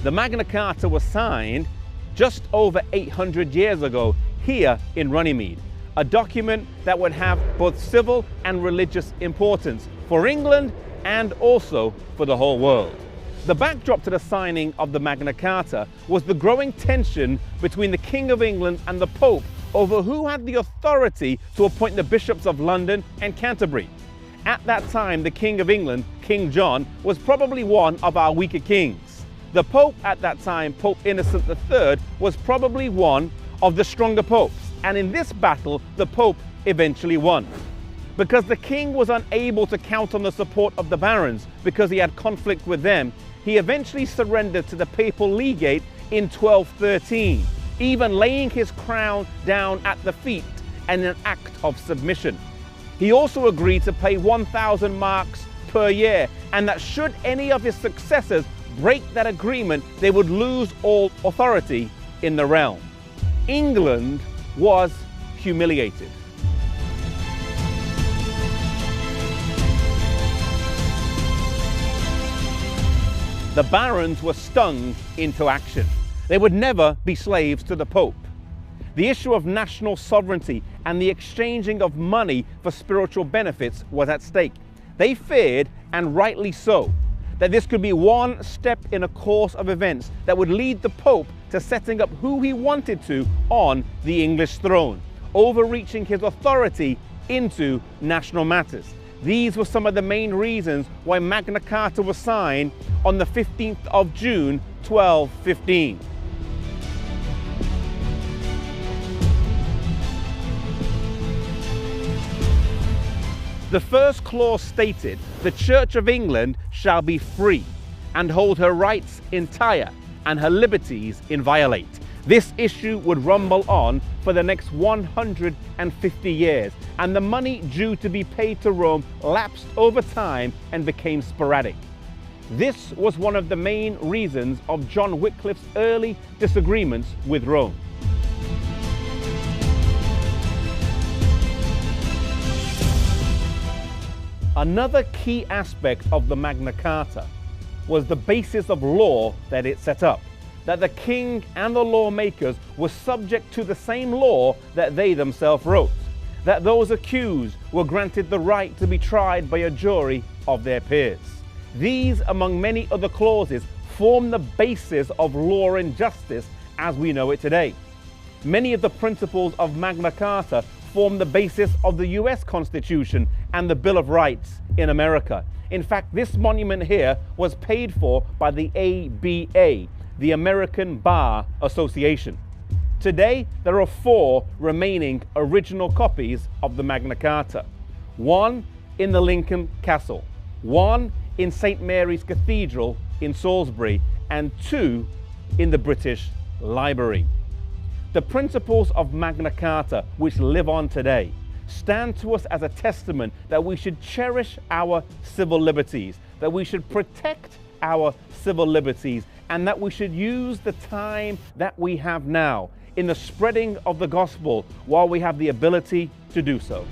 The Magna Carta was signed just over 800 years ago here in Runnymede, a document that would have both civil and religious importance for England and also for the whole world. The backdrop to the signing of the Magna Carta was the growing tension between the King of England and the Pope over who had the authority to appoint the bishops of London and Canterbury. At that time, the King of England, King John, was probably one of our weaker kings. The Pope at that time, Pope Innocent III, was probably one of the stronger popes. And in this battle, the Pope eventually won. Because the king was unable to count on the support of the barons because he had conflict with them, he eventually surrendered to the papal legate in 1213, even laying his crown down at the feet in an act of submission. He also agreed to pay 1,000 marks per year, and that should any of his successors break that agreement, they would lose all authority in the realm. England was humiliated. The barons were stung into action. They would never be slaves to the Pope. The issue of national sovereignty and the exchanging of money for spiritual benefits was at stake. They feared, and rightly so, that this could be one step in a course of events that would lead the Pope to setting up who he wanted to on the English throne, overreaching his authority into national matters. These were some of the main reasons why Magna Carta was signed on the 15th of June, 1215. The first clause stated, "The Church of England shall be free, and hold her rights entire, and her liberties inviolate." This issue would rumble on for the next 150 years, and the money due to be paid to Rome lapsed over time and became sporadic. This was one of the main reasons of John Wycliffe's early disagreements with Rome. Another key aspect of the Magna Carta was the basis of law that it set up, that the king and the lawmakers were subject to the same law that they themselves wrote, that those accused were granted the right to be tried by a jury of their peers. These, among many other clauses, form the basis of law and justice as we know it today. Many of the principles of Magna Carta form the basis of the US Constitution and the Bill of Rights in America. In fact, this monument here was paid for by the ABA, the American Bar Association. Today, there are 4 remaining original copies of the Magna Carta. 1 in the Lincoln Castle, 1 in St. Mary's Cathedral in Salisbury, and 2 in the British Library. The principles of Magna Carta, which live on today, stand to us as a testament that we should cherish our civil liberties, that we should protect our civil liberties, and that we should use the time that we have now in the spreading of the gospel while we have the ability to do so.